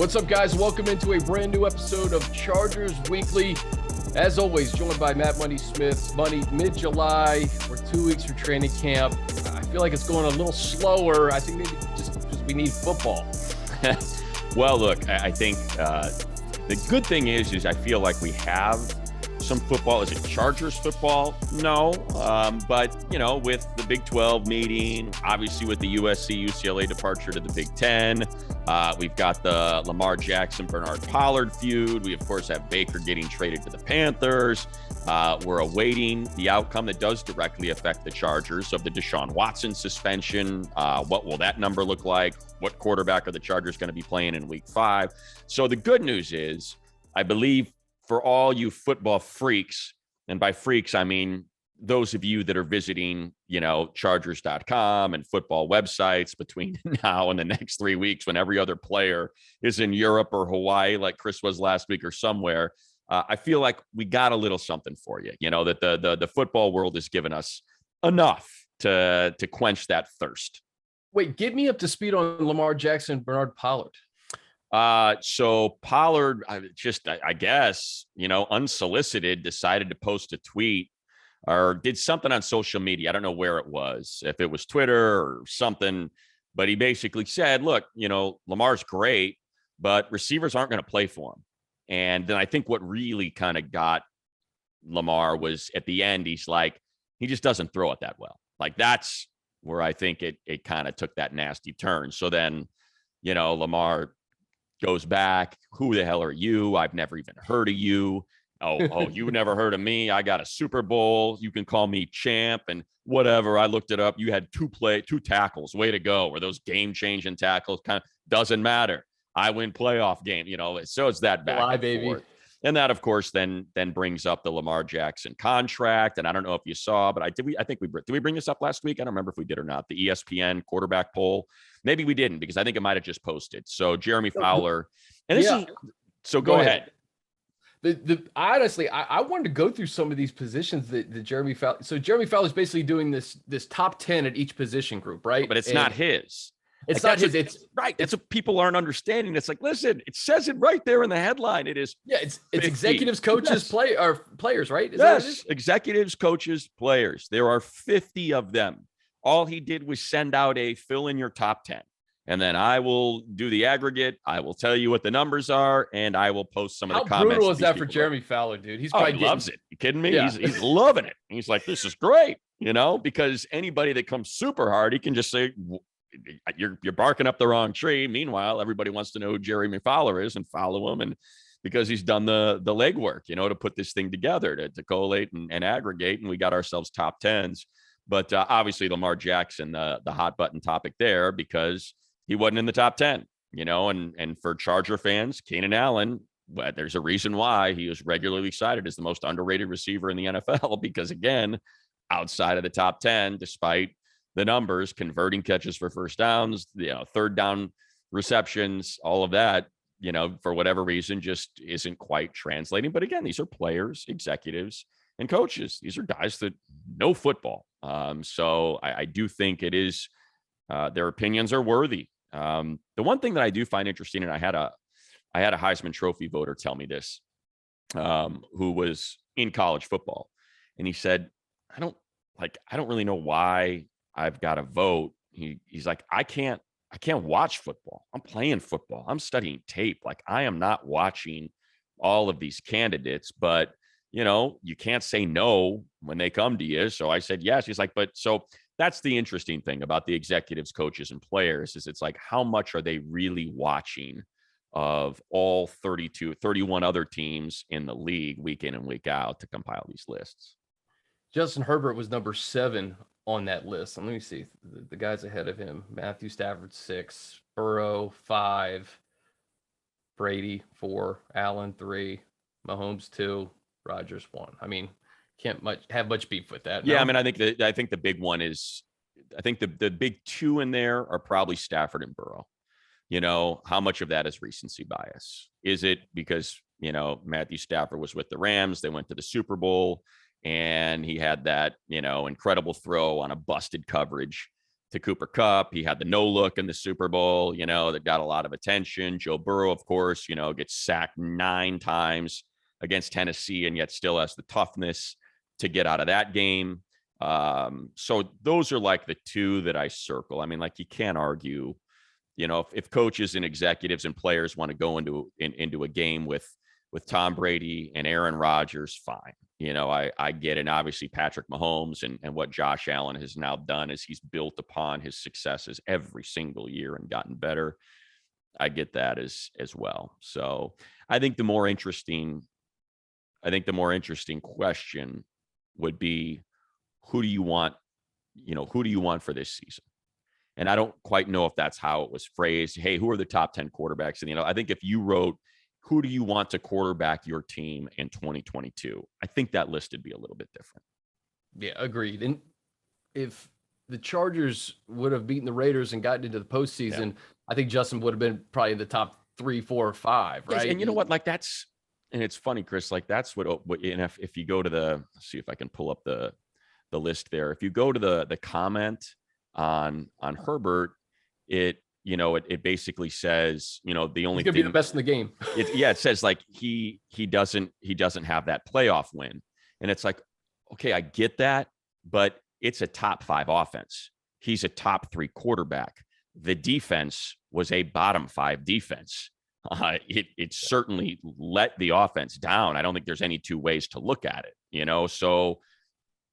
What's up, guys? Welcome into a brand new episode of Chargers Weekly. As always, joined by Matt Money Smith. Money, mid-July. We're 2 weeks from training camp. I feel like it's going a little slower. I think maybe just because we need football. Well, look, I think the good thing is I feel like we have some football. Is it Chargers football? No. But, you know, with the Big 12 meeting, obviously with the USC-UCLA departure to the Big 10, we've got the Lamar Jackson-Bernard Pollard feud. We, of course, have Baker getting traded to the Panthers. We're awaiting the outcome that does directly affect the Chargers of the Deshaun Watson suspension. What will that number look like? What quarterback are the Chargers going to be playing in Week 5? So the good news is, I believe, for all you football freaks, and by freaks, I mean those of you that are visiting, you know, Chargers.com and football websites between now and the next 3 weeks when every other player is in Europe or Hawaii, like Chris was last week or somewhere, I feel like we got a little something for you, you know, that the football world has given us enough to quench that thirst. Wait, get me up to speed on Lamar Jackson, Bernard Pollard. So Pollard, I guess, you know, unsolicited, decided to post a tweet or did something on social media. I don't know where it was, if it was Twitter or something, but he basically said, look, you know, Lamar's great, but receivers aren't going to play for him. And then I think what really kind of got Lamar was at the end, he's like, he just doesn't throw it that well. Like that's where I think it kind of took that nasty turn. So then, you know, Lamar goes back. Who the hell are you? I've never even heard of you. Oh, you never heard of me. I got a Super Bowl. You can call me champ and whatever. I looked it up. You had two tackles. Way to go. Were those game-changing tackles? Kind of doesn't matter. I win playoff game, you know. So it's that back and baby. Forth. And that, of course, then brings up the Lamar Jackson contract. And I don't know if you saw, but did we bring this up last week? I don't remember if we did or not. The ESPN quarterback poll. Maybe we didn't because I think it might have just posted. So Jeremy Fowler, and this is so. Go ahead. Honestly, I wanted to go through some of these positions that Jeremy Fowler. So Jeremy Fowler is basically doing this top 10 at each position group, right? But it's not his. It's like not his. It's right. That's what people aren't understanding. It's like, listen, it says it right there in the headline. It is. Yeah, it's executives, coaches, players, right? Yes, executives, coaches, players. There are 50 of them. All he did was send out a fill in your top 10. And then I will do the aggregate. I will tell you what the numbers are, and I will post some of the comments. How brutal is that for Jeremy Fowler, dude? He's probably loves it. You kidding me? Yeah. He's loving it. He's like, this is great, you know, because anybody that comes super hard, he can just say, you're barking up the wrong tree. Meanwhile, everybody wants to know who Jeremy Fowler is and follow him. And because he's done the legwork, you know, to put this thing together, to collate and aggregate. And we got ourselves top 10s. But obviously Lamar Jackson, the hot button topic there, because he wasn't in the top 10, you know, and for Charger fans, Keenan Allen, there's a reason why he was regularly cited as the most underrated receiver in the NFL, because again, outside of the top 10, despite the numbers, converting catches for first downs, you know, third down receptions, all of that, you know, for whatever reason, just isn't quite translating. But again, these are players, executives, and coaches. These are guys that know football. So I do think it is, their opinions are worthy. The one thing that I do find interesting, and I had a Heisman Trophy voter tell me this, who was in college football, and he said, I don't really know why I've got to vote. He's like, I can't watch football. I'm playing football. I'm studying tape. Like I am not watching all of these candidates, but you know, you can't say no when they come to you. So I said, yes. He's like, but so that's the interesting thing about the executives, coaches, and players is it's like, how much are they really watching of all 31 other teams in the league week in and week out to compile these lists? Justin Herbert was number 7 on that list. And let me see the guys ahead of him. Matthew Stafford 6, Burrow 5, Brady 4, Allen 3, Mahomes 2, Rodgers 1. I mean, can't have much beef with that. Yeah, no? I mean, I think the big one is, I think the big 2 in there are probably Stafford and Burrow. You know, how much of that is recency bias? Is it because, you know, Matthew Stafford was with the Rams, they went to the Super Bowl, and he had that, you know, incredible throw on a busted coverage to Cooper Kupp. He had the no look in the Super Bowl, that got a lot of attention. Joe Burrow, of course, gets sacked 9 times against Tennessee and yet still has the toughness to get out of that game. So those are like the 2 that I circle. I mean, like, you can't argue, if coaches and executives and players want to go into a game with Tom Brady and Aaron Rodgers, fine. I get it. And obviously Patrick Mahomes and what Josh Allen has now done is he's built upon his successes every single year and gotten better. I get that as well. So I think the more interesting question would be, who do you want for this season? And I don't quite know if that's how it was phrased. Hey, who are the top 10 quarterbacks? And, I think if you wrote, who do you want to quarterback your team in 2022? I think that list would be a little bit different. Yeah, agreed. And if the Chargers would have beaten the Raiders and gotten into the postseason, I think Justin would have been probably in the top 3, 4, or 5, right? Yes, and you know what? Like, and it's funny, Chris, like, that's what and if you go to let's see if I can pull up the list there. If you go to the comment on Herbert, it basically says, the only He's gonna be the best in the game. It says like he doesn't have that playoff win. And it's like, okay, I get that, but it's a top 5 offense. He's a top 3 quarterback. The defense was a bottom 5 defense. It certainly let the offense down. I don't think there's any 2 ways to look at it, so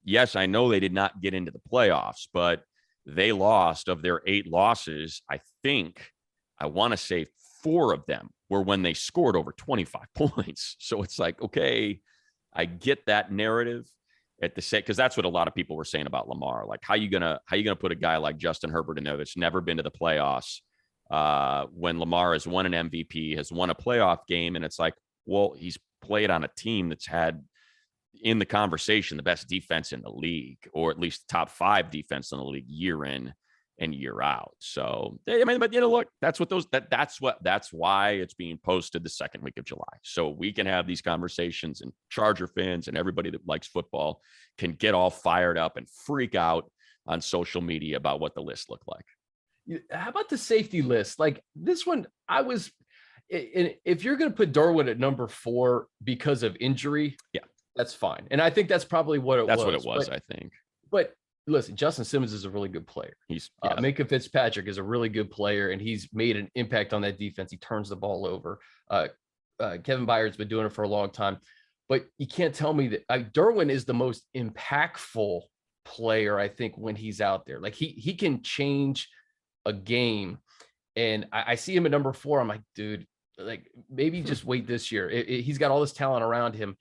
yes, I know they did not get into the playoffs, but they lost. Of their 8 losses, I want to say 4 of them were when they scored over 25 points. So it's like, okay, I get that narrative at the same, because that's what a lot of people were saying about Lamar. Like, how you gonna put a guy like Justin Herbert in there that's never been to the playoffs when Lamar has won an MVP, has won a playoff game? And it's like, well, he's played on a team that's had, in the conversation, the best defense in the league, or at least top 5 defense in the league year in and year out. So, I mean, but look, that's why it's being posted the second week of July. So we can have these conversations, and Charger fans and everybody that likes football can get all fired up and freak out on social media about what the list looked like. How about the safety list? Like, this one, if you're going to put Darwin at number 4 because of injury, that's fine. And I think that's probably what it was. That's what it was, I think. But listen, Justin Simmons is a really good player. Minkah Fitzpatrick is a really good player, and he's made an impact on that defense. He turns the ball over. Kevin Byard's been doing it for a long time. But you can't tell me that Darwin is the most impactful player, I think, when he's out there. Like, he can change a game. And I see him at number 4. I'm like, dude, like, maybe just wait this year. He's got all this talent around him.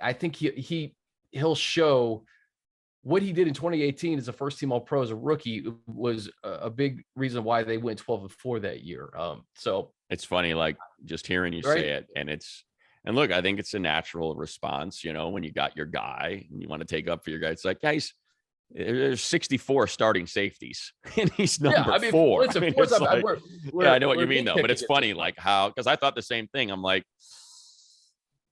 I think he'll show what he did in 2018 as a first team All-Pro as a rookie was a big reason why they went 12-4 that year. So it's funny, like, just hearing you say it, and look, I think it's a natural response, when you got your guy and you want to take up for your guy. It's like, guys, there's 64 starting safeties and he's number 4. I know what you mean though, but it's funny, like, how, because I thought the same thing. I'm like,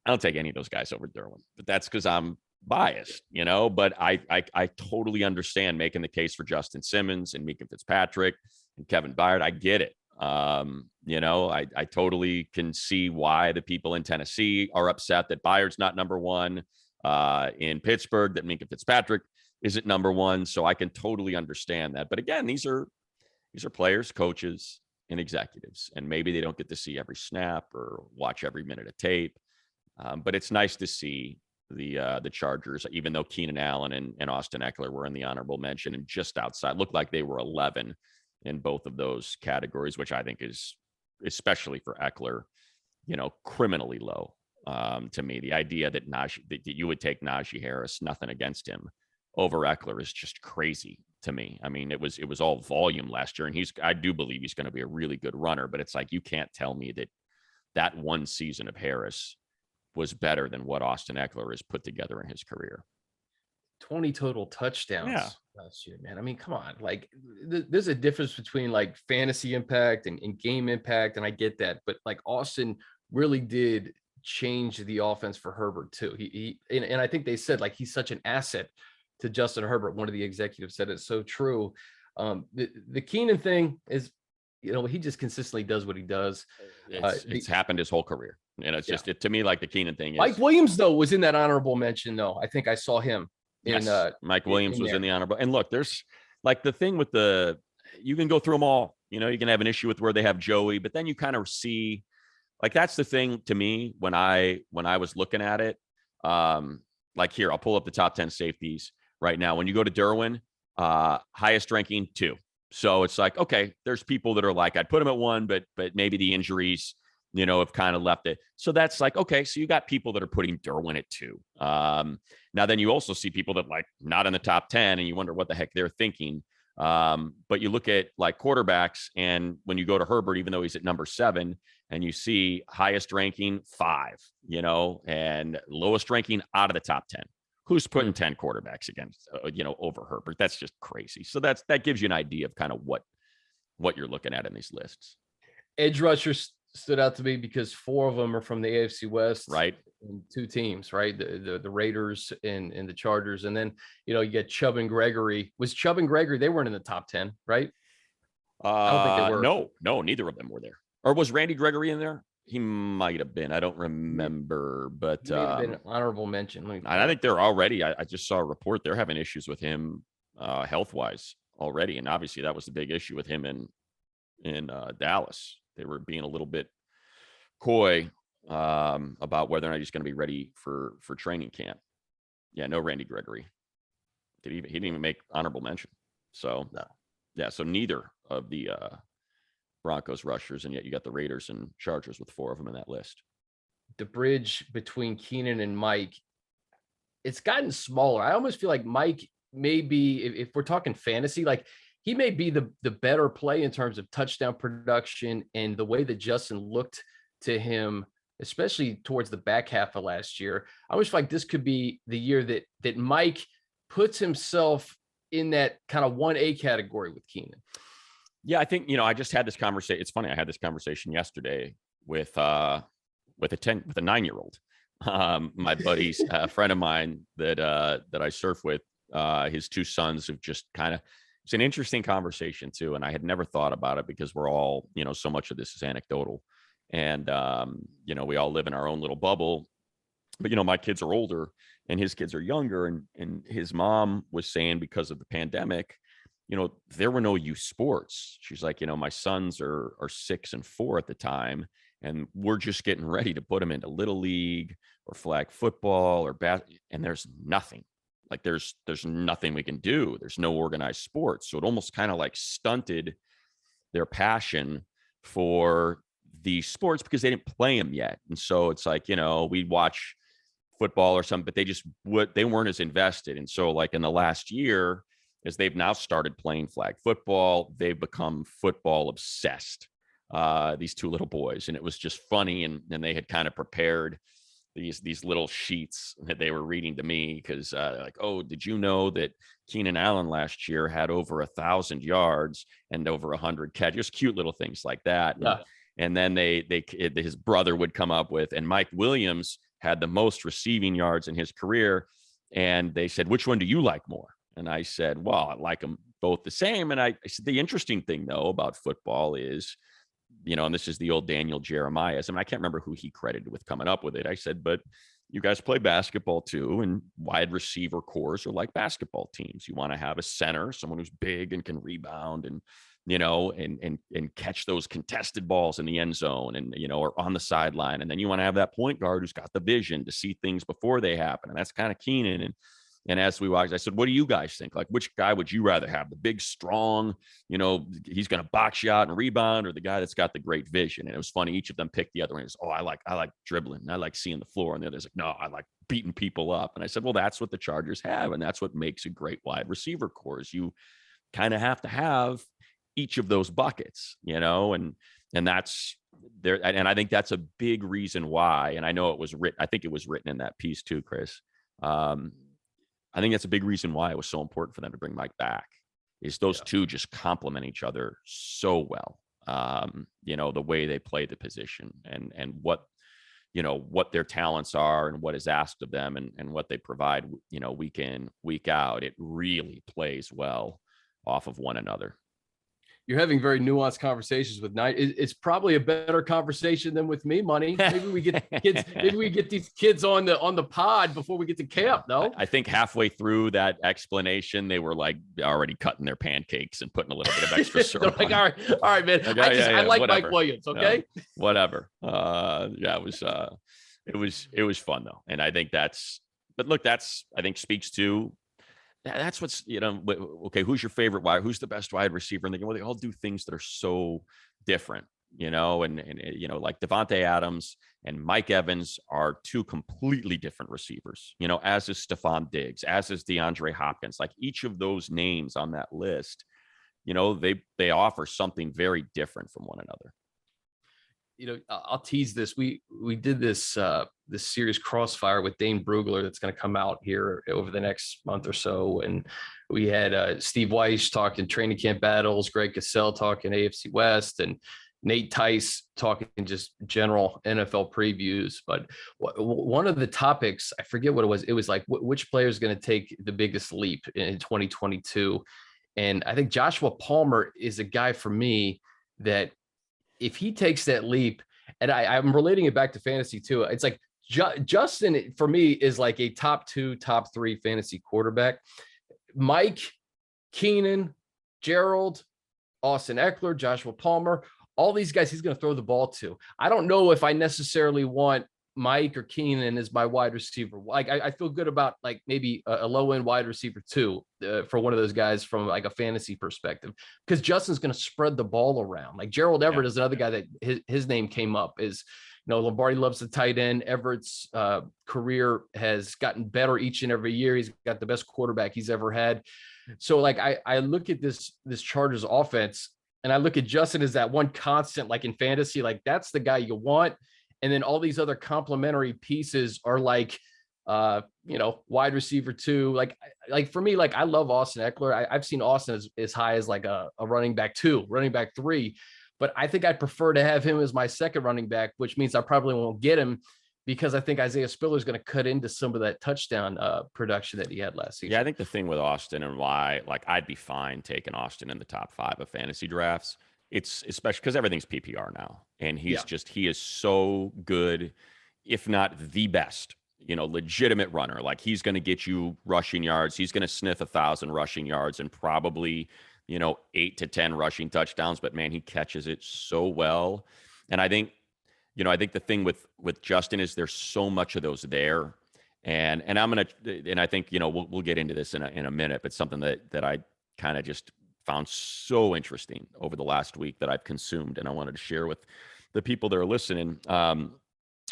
I don't take any of those guys over Derwin, but that's because I'm biased, but I totally understand making the case for Justin Simmons and Minkah Fitzpatrick and Kevin Byard. I get it. I totally can see why the people in Tennessee are upset that Byard's not number 1, in Pittsburgh, that Minkah Fitzpatrick isn't number 1. So I can totally understand that. But again, these are players, coaches, and executives, and maybe they don't get to see every snap or watch every minute of tape. But it's nice to see the Chargers, even though Keenan Allen and Austin Eckler were in the honorable mention and just outside, looked like they were 11 in both of those categories, which I think is, especially for Eckler, criminally low. To me, the idea that you would take Najee Harris, nothing against him, over Eckler is just crazy to me. I mean, it was all volume last year, and I do believe he's going to be a really good runner, but it's like, you can't tell me that one season of Harris was better than what Austin Eckler has put together in his career. 20 total touchdowns last year, man. I mean, come on. Like, there's a difference between like fantasy impact and game impact, and I get that. But like, Austin really did change the offense for Herbert too. And I think they said, like, he's such an asset to Justin Herbert. One of the executives said it's so true. The Keenan thing is, he just consistently does what he does. It's happened his whole career. And it's just, to me, like the Keenan thing is. Mike Williams, though, was in that honorable mention, though. I think I saw him. Mike Williams was in the honorable. And look, there's like the thing with you can go through them all. You can have an issue with where they have Joey, but then you kind of see, like, that's the thing to me when I was looking at it. Like here, I'll pull up the top 10 safeties right now. When you go to Derwin, highest ranking 2. So it's like, okay, there's people that are like, I'd put him at 1, but maybe the injuries, have kind of left it. So that's like, okay, so you got people that are putting Derwin at 2. Now then you also see people that like not in the top 10 and you wonder what the heck they're thinking. But you look at like quarterbacks, and when you go to Herbert, even though he's at number 7, and you see highest ranking 5, and lowest ranking out of the top 10. Who's putting 10 quarterbacks against, over Herbert? That's just crazy. So that gives you an idea of kind of what you're looking at in these lists. Edge rushers stood out to me because 4 of them are from the AFC West, right? And 2 teams, right? The Raiders and the Chargers, and then you get Chubb and Gregory. Was Chubb and Gregory? They weren't in the top 10, right? I don't think they were. No, neither of them were there. Or was Randy Gregory in there? He might have been. I don't remember, but he may have been an honorable mention. I think they're already. I just saw a report they're having issues with him health wise already, and obviously that was the big issue with him in Dallas. They were being a little bit coy about whether or not he's going to be ready for training camp. Yeah, no Randy Gregory. He didn't even make honorable mention. So no. Yeah, so neither of the Broncos rushers, and yet you got the Raiders and Chargers with 4 of them in that list. The bridge between Keenan and Mike, it's gotten smaller. I almost feel like Mike may be, if we're talking fantasy, like he may be the better play in terms of touchdown production and the way that Justin looked to him, especially towards the back half of last year. I always feel like this could be the year that Mike puts himself in that kind of 1A category with Keenan. Yeah, I think, I just had this conversation. It's funny. I had this conversation yesterday with a 9-year-old. My buddy's a friend of mine that I surf with. His 2 sons have just kind of, it's an interesting conversation too. And I had never thought about it because we're all, so much of this is anecdotal, and, we all live in our own little bubble, but, my kids are older and his kids are younger. And his mom was saying because of the pandemic, there were no youth sports. She's like, my sons are 6 and 4 at the time, and we're just getting ready to put them into little league or flag football or and there's nothing. Like there's nothing we can do. There's no organized sports. So it almost kind of like stunted their passion for these sports because they didn't play them yet. And so it's like, we'd watch football or something, but they weren't as invested. And so like in the last year, as they've now started playing flag football, they've become football obsessed, these 2 little boys. And it was just funny. And they had kind of prepared these little sheets that they were reading to me because like, oh, did you know that Keenan Allen last year had over 1,000 yards and over 100 catches? Just cute little things like that. Yeah. And then his brother would come up with, and Mike Williams had the most receiving yards in his career. And they said, which one do you like more? And I said, well, I like them both the same. And I said, the interesting thing, though, about football is, and this is the old Daniel Jeremiah. I can't remember who he credited with coming up with it. I said, but you guys play basketball too, and wide receiver cores are like basketball teams. You want to have a center, someone who's big and can rebound and, and catch those contested balls in the end zone and, or on the sideline. And then you want to have that point guard who's got the vision to see things before they happen. And that's kind of Keenan. And as we watched, I said, what do you guys think? Like, which guy would you rather have? The big, strong, he's going to box you out and rebound, or the guy that's got the great vision? And it was funny. Each of them picked the other one. Oh, I like dribbling. I like seeing the floor. And the other's like, no, I like beating people up. And I said, well, that's what the Chargers have. And that's what makes a great wide receiver core is you kind of have to have each of those buckets, and that's there. And I think that's a big reason why, and I know it was written, I think it was written in that piece too, Chris. I think that's a big reason why it was so important for them to bring Mike back is those 2 just complement each other so well. The way they play the position and what, what their talents are and what is asked of them and what they provide, week in, week out, it really plays well off of one another. You're having very nuanced conversations with Knight. It's probably a better conversation than with me, Money. Maybe we get kids. Maybe we get these kids on the pod before we get to camp. No, I think halfway through that explanation, they were like already cutting their pancakes and putting a little bit of extra syrup. Like, all right, man. Like, I like whatever. Mike Williams. Okay, whatever. It was fun though, and I think that's speaks to. That's what's, okay, who's your favorite who's the best wide receiver? And they all do things that are so different, and like Devontae Adams and Mike Evans are two completely different receivers, as is Stephon Diggs, as is DeAndre Hopkins. Like each of those names on that list, they offer something very different from one another. I'll tease this. We did this series Crossfire with Dane Brugler that's going to come out here over the next month or so, and we had Steve Weiss talking training camp battles, Greg Cassell talking AFC West, and Nate Tice talking just general NFL previews. But one of the topics, I forget what it was. It was like which player is going to take the biggest leap in 2022, and I think Joshua Palmer is a guy for me that, if he takes that leap, and I'm relating it back to fantasy too, it's like Justin for me is like a top 2, top 3 fantasy quarterback. Mike, Keenan, Gerald, Austin Eckler, Joshua Palmer, all these guys he's going to throw the ball to. I don't know if I necessarily want Mike or Keenan as my wide receiver. Like I feel good about like maybe a low end wide receiver too, for one of those guys from like a fantasy perspective, because Justin's going to spread the ball around. Like Gerald Everett is another guy that his name came up. Is Lombardi loves the tight end. Everett's career has gotten better each and every year. He's got the best quarterback he's ever had. So like I look at this Chargers offense, and I look at Justin as that one constant, like in fantasy, like that's the guy you want. And then all these other complementary pieces are like, wide receiver 2. Like for me, like I love Austin Eckler. I've seen Austin as high as like a running back 2, running back 3, but I think I'd prefer to have him as my second running back, which means I probably won't get him because I think Isaiah Spiller is going to cut into some of that touchdown production that he had last season. Yeah, I think the thing with Austin and why, like, I'd be fine taking Austin in the top 5 of fantasy drafts. It's especially because everything's PPR now, and he is so good, if not the best, legitimate runner. Like he's going to get you rushing yards. He's going to sniff 1,000 rushing yards and probably, 8 to 10 rushing touchdowns. But man, he catches it so well. And I think the thing with Justin is there's so much of those there. And I think, we'll get into this in a minute, but something that I kind of just found so interesting over the last week that I've consumed, and I wanted to share with the people that are listening.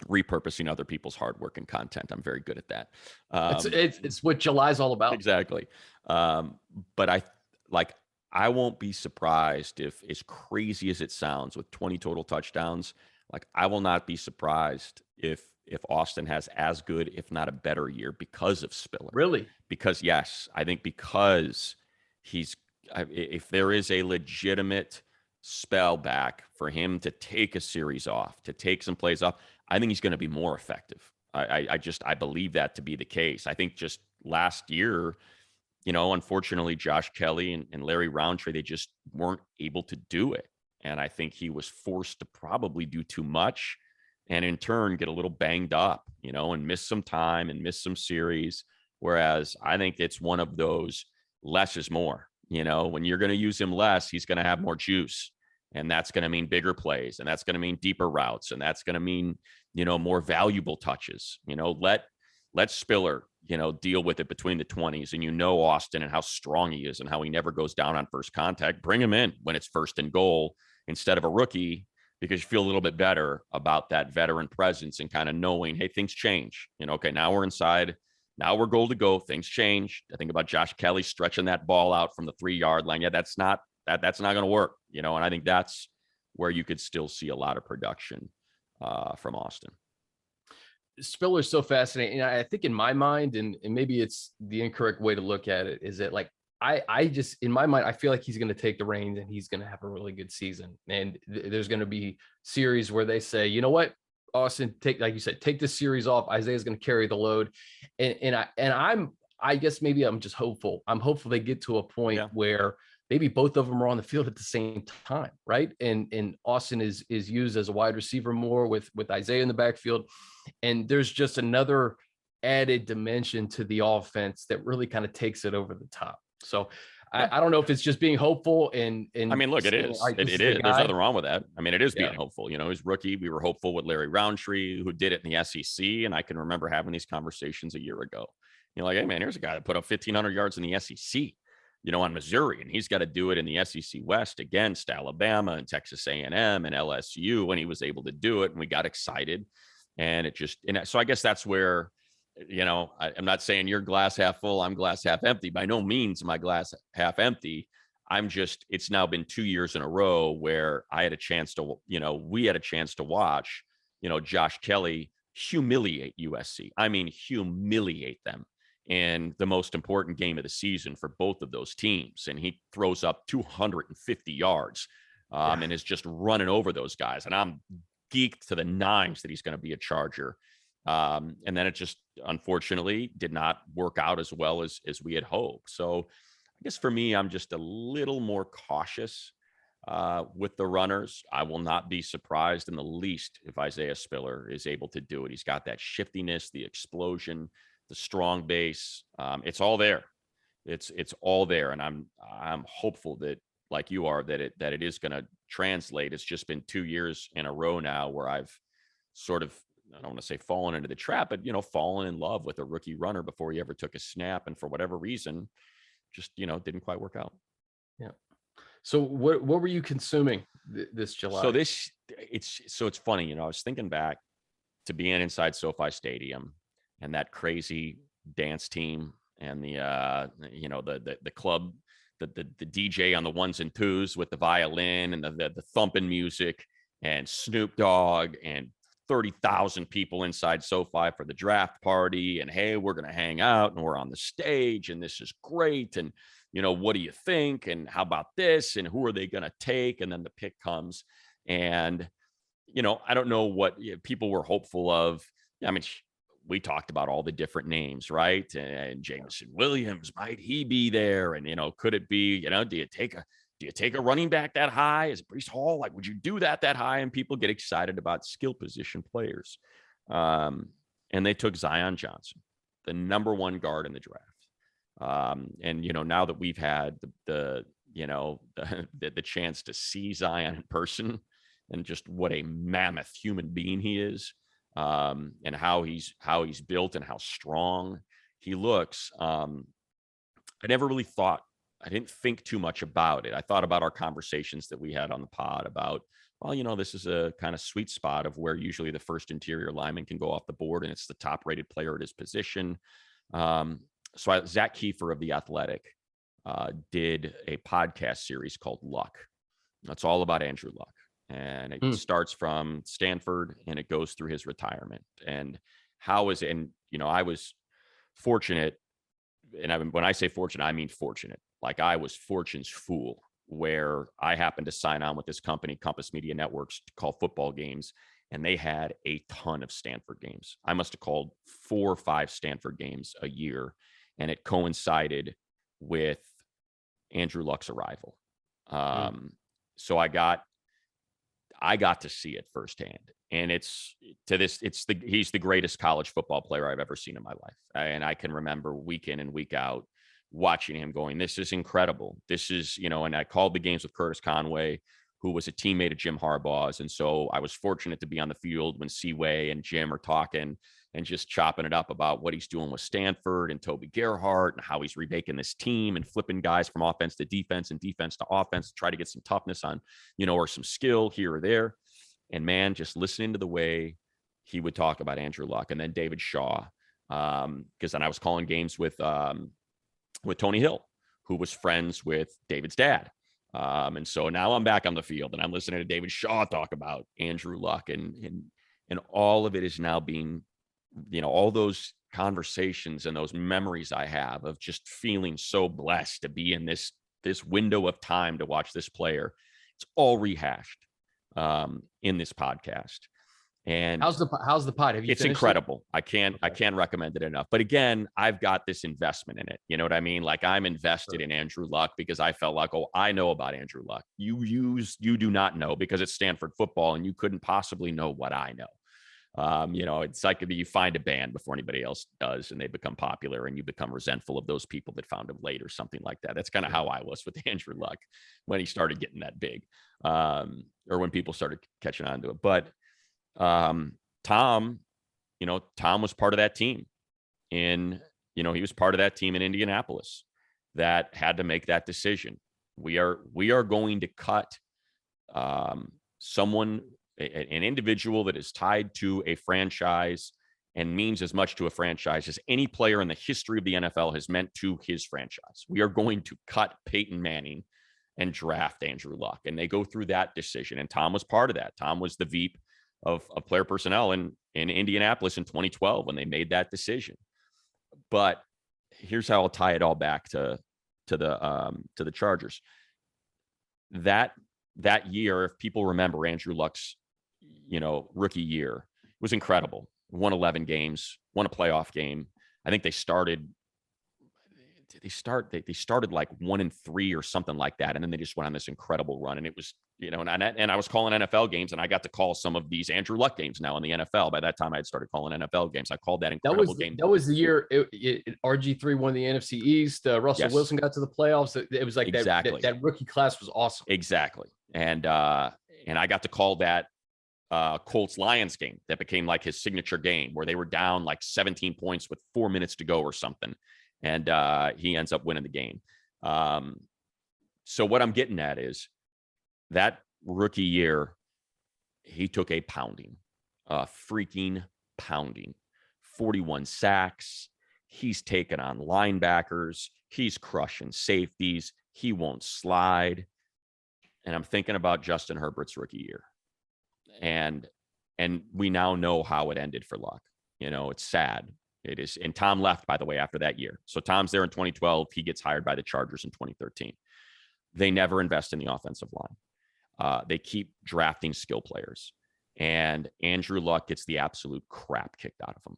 Repurposing other people's hard work and content. I'm very good at that. It's what July's all about. Exactly. But I won't be surprised if, as crazy as it sounds, with 20 total touchdowns, like I will not be surprised if Austin has as good, if not a better year because of Spiller. Really? Because I think because if there is a legitimate spell back for him to take a series off, to take some plays off, I think he's going to be more effective. I believe that to be the case. I think just last year, unfortunately, Josh Kelly and Larry Roundtree, they just weren't able to do it. And I think he was forced to probably do too much and in turn get a little banged up, and miss some time and miss some series. Whereas I think it's one of those less is more. When you're going to use him less, he's going to have more juice. And that's going to mean bigger plays. And that's going to mean deeper routes. And that's going to mean, more valuable touches. Let Spiller, deal with it between the 20s. And Austin and how strong he is and how he never goes down on first contact. Bring him in when it's first and goal instead of a rookie, because you feel a little bit better about that veteran presence and kind of knowing, hey, things change. Okay, now we're inside. Now we're goal to go. Things change. I think about Josh Kelly stretching that ball out from the 3-yard line. Yeah, that's not going to work, and I think that's where you could still see a lot of production from Austin. Spiller's so fascinating. I think in my mind, and maybe it's the incorrect way to look at it, is that like I just, in my mind, I feel like he's going to take the reins and he's going to have a really good season. And there's going to be series where they say, you know what, Austin, like you said, take this series off. Isaiah's going to carry the load. I guess maybe I'm just hopeful. I'm hopeful they get to a point where maybe both of them are on the field at the same time, right? And Austin is used as a wide receiver more with Isaiah in the backfield, and there's just another added dimension to the offense that really kind of takes it over the top. So I don't know if it's just being hopeful and I mean, look, it saying, is. all right, this It is the is. There's guy. nothing wrong with that. I mean, it is being Yeah. hopeful. You know, he's rookie. We were hopeful with Larry Roundtree, who did it in the SEC. And I can remember having these conversations a year ago. You're like, hey, man, here's a guy that put up 1,500 yards in the SEC, you know, on Missouri. And he's got to do it in the SEC West against Alabama and Texas A&M and LSU when he was able to do it. And we got excited. And it just, and so I guess that's where, you know, I'm not saying you're glass half full, I'm glass half empty. By no means am I glass half empty. I'm just, it's now been 2 years in a row where I had a chance to, you know, we had a chance to watch, you know, Josh Kelly humiliate USC. I mean, humiliate them in the most important game of the season for both of those teams. And he throws up 250 yards and is just running over those guys. And I'm geeked to the nines that he's going to be a Charger. And then it just unfortunately did not work out as well as we had hoped. So I guess for me, I'm just a little more cautious with the runners. I will not be surprised in the least if Isaiah Spiller is able to do it. He's got that shiftiness, the explosion, the strong base. It's all there. It's all there, and I'm hopeful that, like you are, that it is going to translate. It's just been 2 years in a row now where I've sort of, I don't want to say fallen into the trap, but, you know, fallen in love with a rookie runner before he ever took a snap. And for whatever reason, just, you know, didn't quite work out. Yeah. So what were you consuming this July? So it's funny, you know, I was thinking back to being inside SoFi Stadium and that crazy dance team and the you know, the club, the DJ on the ones and twos with the violin and the thumping music and Snoop Dogg and 30,000 people inside SoFi for the draft party. And hey, we're going to hang out and we're on the stage and this is great. And, you know, what do you think? And how about this? And who are they going to take? And then the pick comes. And, you know, I don't know what people were hopeful of. I mean, we talked about all the different names, right? And Jameson Williams, might he be there? And, you know, could it be, you know, do you take a running back that high? Is Breece Hall? Like, would you do that high? And people get excited about skill position players. And they took Zion Johnson, the number one guard in the draft. And, you know, now that we've had the chance to see Zion in person and just what a mammoth human being he is, and how he's built and how strong he looks. I never really thought, I didn't think too much about it. I thought about our conversations that we had on the pod about, well, you know, this is a kind of sweet spot of where usually the first interior lineman can go off the board and it's the top rated player at his position. So Zach Kiefer of The Athletic did a podcast series called Luck. That's all about Andrew Luck. And it starts from Stanford and it goes through his retirement. And and, you know, I was fortunate. And when I say fortunate, I mean fortunate. Like, I was fortune's fool, where I happened to sign on with this company, Compass Media Networks, to call football games. And they had a ton of Stanford games. I must have called 4 or 5 Stanford games a year. And it coincided with Andrew Luck's arrival. So I got to see it firsthand. And he's the greatest college football player I've ever seen in my life. And I can remember week in and week out watching him going, this is incredible. This is, you know, and I called the games with Curtis Conway, who was a teammate of Jim Harbaugh's. And so I was fortunate to be on the field when Seaway and Jim are talking and just chopping it up about what he's doing with Stanford and Toby Gerhart and how he's remaking this team and flipping guys from offense to defense and defense to offense to try to get some toughness on, you know, or some skill here or there. And man, just listening to the way he would talk about Andrew Luck, and then David Shaw, because then I was calling games with Tony Hill, who was friends with David's dad. And so now I'm back on the field and I'm listening to David Shaw talk about Andrew Luck, and all of it is now being, you know, all those conversations and those memories I have of just feeling so blessed to be in this window of time to watch this player. It's all rehashed in this podcast. And how's the pod? Have you it's finished incredible. I it? can't recommend it enough. But again, I've got this investment in it. You know what I mean? Like, I'm invested in Andrew Luck because I felt like, oh, I know about Andrew Luck. You do not know, because it's Stanford football and you couldn't possibly know what I know. It's like you find a band before anybody else does and they become popular and you become resentful of those people that found them late or something like that. That's kind of how I was with Andrew Luck when he started getting that big, or when people started catching on to it. But Tom was part of that team he was part of that team in Indianapolis that had to make that decision. We are going to cut an individual that is tied to a franchise and means as much to a franchise as any player in the history of the NFL has meant to his franchise. We are going to cut Peyton Manning and draft Andrew Luck. And they go through that decision. And Tom was part of that. Tom was the VP of player personnel in Indianapolis in 2012 when they made that decision. But here's how I'll tie it all back to the Chargers. That year, if people remember Andrew Luck's rookie year, was incredible. Won 11 games, won a playoff game. I think they started like 1-3 or something like that, and then they just went on this incredible run. And it was, and I was calling NFL games, and I got to call some of these Andrew Luck games now in the NFL. By that time, I had started calling NFL games. I called that incredible game. That was the year RG3 won the NFC East. Russell Wilson got to the playoffs. It was like exactly. that rookie class was awesome. Exactly, and I got to call that Colts Lions game that became like his signature game, where they were down like 17 points with 4 minutes to go or something. And he ends up winning the game. So what I'm getting at is that rookie year, he took a pounding, freaking pounding, 41 sacks. He's taking on linebackers. He's crushing safeties. He won't slide. And I'm thinking about Justin Herbert's rookie year. And we now know how it ended for Luck. It's sad. It is. And Tom left, by the way, after that year. So Tom's there in 2012. He gets hired by the Chargers in 2013. They never invest in the offensive line. They keep drafting skill players. And Andrew Luck gets the absolute crap kicked out of him.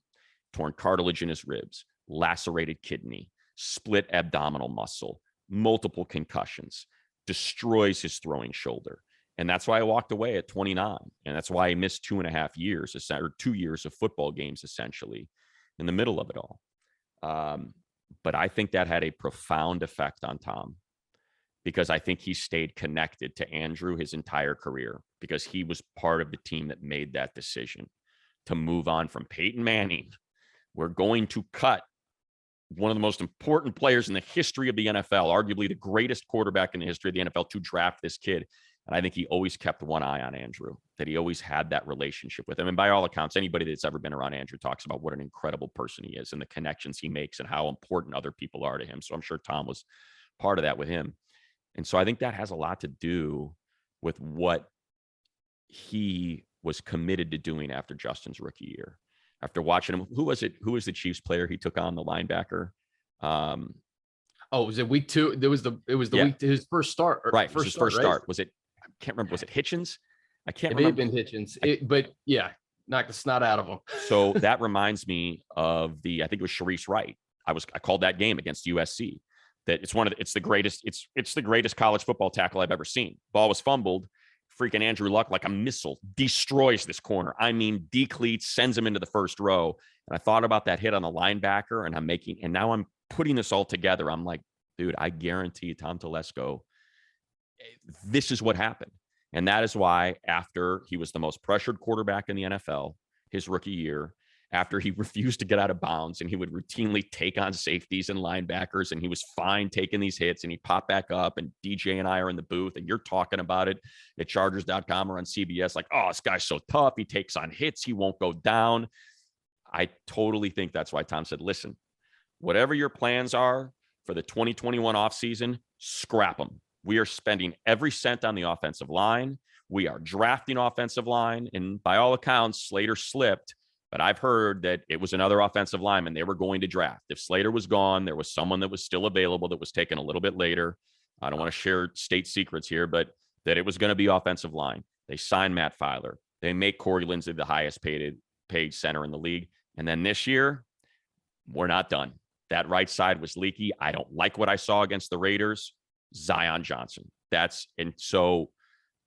Torn cartilage in his ribs, lacerated kidney, split abdominal muscle, multiple concussions, destroys his throwing shoulder. And that's why I walked away at 29. And that's why I missed 2.5 years, or 2 years of football games, essentially, in the middle of it all. But I think that had a profound effect on Tom, because I think he stayed connected to Andrew his entire career, because he was part of the team that made that decision to move on from Peyton Manning. We're going to cut one of the most important players in the history of the NFL, arguably the greatest quarterback in the history of the NFL, to draft this kid. And I think he always kept one eye on Andrew, that he always had that relationship with him. And by all accounts, anybody that's ever been around Andrew talks about what an incredible person he is and the connections he makes and how important other people are to him. So I'm sure Tom was part of that with him. And so I think that has a lot to do with what he was committed to doing after Justin's rookie year. After watching him, who was the Chiefs player he took on, the linebacker? Was it week 2? It was the week, his first start. Right. His first start. Was it, I can't remember. Was it Hitchens? I can't remember. It may have been Hitchens. But yeah, knocked the snot out of him. So that reminds me of I think it was Sharice Wright. I called that game against USC. That it's the greatest college football tackle I've ever seen. Ball was fumbled. Freaking Andrew Luck, like a missile, destroys this corner. I mean, decleats, sends him into the first row. And I thought about that hit on the linebacker, and now I'm putting this all together. I'm like, dude, I guarantee Tom Telesco, this is what happened. And that is why, after he was the most pressured quarterback in the NFL, his rookie year, after he refused to get out of bounds and he would routinely take on safeties and linebackers, and he was fine taking these hits, and he popped back up, and DJ and I are in the booth and you're talking about it at Chargers.com or on CBS, like, oh, this guy's so tough. He takes on hits. He won't go down. I totally think that's why Tom said, listen, whatever your plans are for the 2021 offseason, scrap them. We are spending every cent on the offensive line. We are drafting offensive line. And by all accounts, Slater slipped. But I've heard that it was another offensive lineman they were going to draft. If Slater was gone, there was someone that was still available that was taken a little bit later. I don't want to share state secrets here, but that it was going to be offensive line. They signed Matt Filer. They make Corey Linsley the highest paid center in the league. And then this year, we're not done. That right side was leaky. I don't like what I saw against the Raiders. Zion Johnson. And so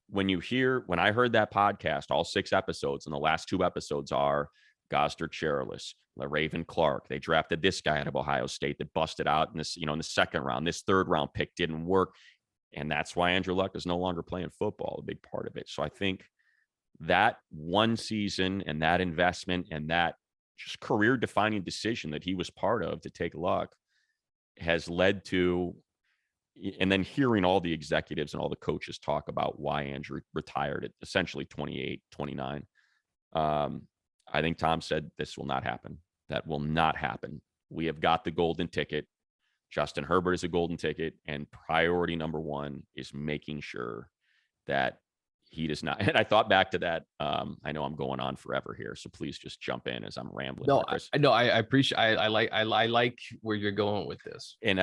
when I heard that podcast, all 6 episodes, and the last 2 episodes are Gosder Cherilus, LaRaven Clark. They drafted this guy out of Ohio State that busted out in this, in the second round. This 3rd round pick didn't work. And that's why Andrew Luck is no longer playing football, a big part of it. So I think that one season and that investment and that just career defining decision that he was part of to take Luck has led to, and then hearing all the executives and all the coaches talk about why Andrew retired at essentially 28, 29. I think Tom said this will not happen. That will not happen. We have got the golden ticket. Justin Herbert is a golden ticket, and priority number 1 is making sure that he does not. And I thought back to that. I know I'm going on forever here, so please just jump in as I'm rambling. No, I appreciate. I like where you're going with this. And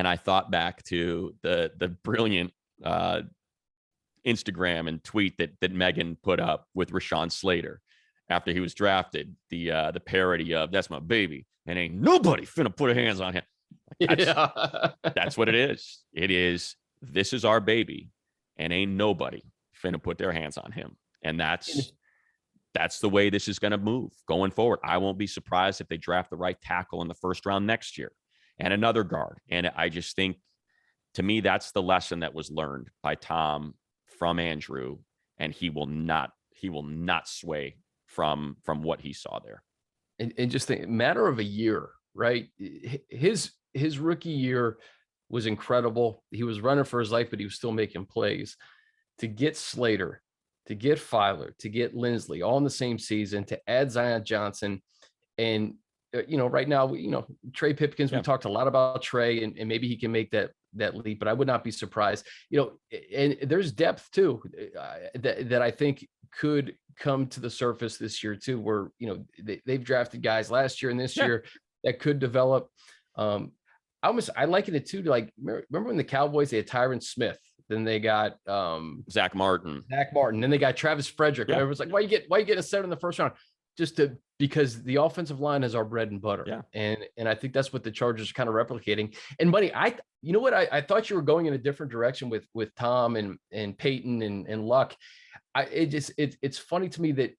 I thought back to the brilliant Instagram and tweet that Megan put up with Rashawn Slater after he was drafted. The parody of "That's my baby," and ain't nobody finna put their hands on him. That's what it is. It is, this is our baby, and ain't nobody finna put their hands on him. And that's the way this is going to move going forward. I won't be surprised if they draft the right tackle in the 1st round next year and another guard. And I just think, to me, that's the lesson that was learned by Tom from Andrew, and he will not sway from what he saw there. And just think, matter of a year, right? His rookie year was incredible. He was running for his life, but he was still making plays. To get Slater, to get Filer, to get Linsley all in the same season, to add Zion Johnson, and right now, Trey Pipkins. We talked a lot about Trey, and maybe he can make that leap, but I would not be surprised. And there's depth too that I think could come to the surface this year too, where they've drafted guys last year and this year that could develop. I liken it too to, like, remember when the Cowboys, they had Tyron Smith, then they got Zach Martin, then they got Travis Frederick. Everyone's like, why you get a set in the 1st round? Because the offensive line is our bread and butter. Yeah. And I think that's what the Chargers are kind of replicating. And buddy, I thought you were going in a different direction with Tom and Peyton and Luck. It's funny to me that,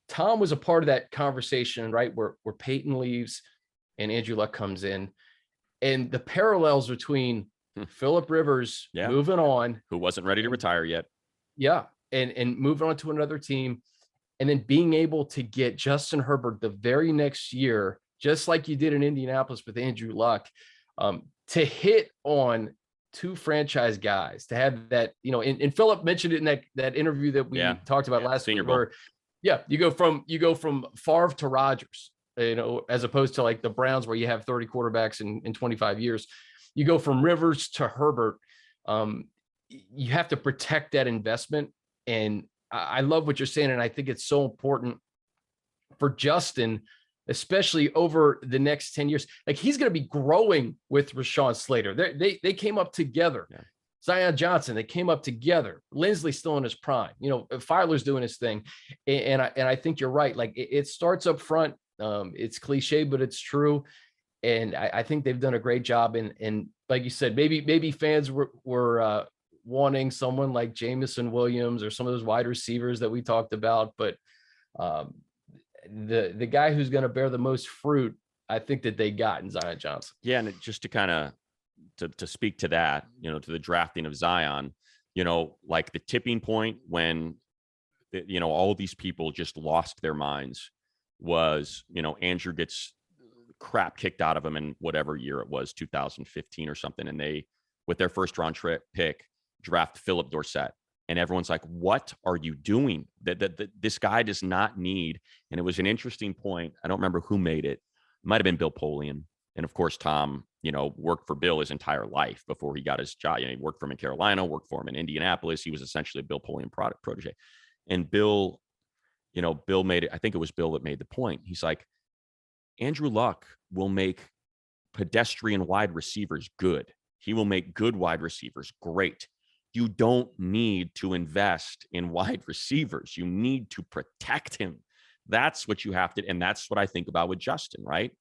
Tom was a part of that conversation, right? Where Peyton leaves and Andrew Luck comes in, and the parallels between Phillip Rivers moving on, who wasn't ready to retire yet. Yeah. And moving on to another team, and then being able to get Justin Herbert the very next year, just like you did in Indianapolis with Andrew Luck, to hit on 2 franchise guys, to have that, and Phillip mentioned it in that interview that we talked about last week, where you go from Favre to Rodgers, as opposed to like the Browns, where you have 30 quarterbacks in 25 years. You go from Rivers to Herbert. You have to protect that investment. And I love what you're saying. And I think it's so important for Justin, especially over the next 10 years. Like, he's going to be growing with Rashawn Slater. They came up together. Yeah. Zion Johnson, they came up together. Linsley still in his prime. Filer's doing his thing. And I think you're right. Like, it starts up front. It's cliche, but it's true. And I think they've done a great job. And like you said, maybe fans were wanting someone like Jamison Williams or some of those wide receivers that we talked about. But the guy who's going to bear the most fruit, I think that they got in Zion Johnson. Yeah, and just to kind of to speak to that, to the drafting of Zion, like the tipping point when, all these people just lost their minds was, Andrew gets crap kicked out of him in whatever year it was, 2015 or something, and they, with their 1st round pick, draft Philip Dorsett, and everyone's like, what are you doing? That this guy does not need. And it was an interesting point. I don't remember who made it. It might have been Bill Polian. And of course, Tom, worked for Bill his entire life before he got his job. He worked for him in Carolina, worked for him in Indianapolis. He was essentially a Bill Polian protege. And Bill made it. I think it was Bill that made the point. He's like, Andrew Luck will make pedestrian wide receivers good. He will make good wide receivers great. You don't need to invest in wide receivers. You need to protect him. That's what you have to. And that's what I think about with Justin, right?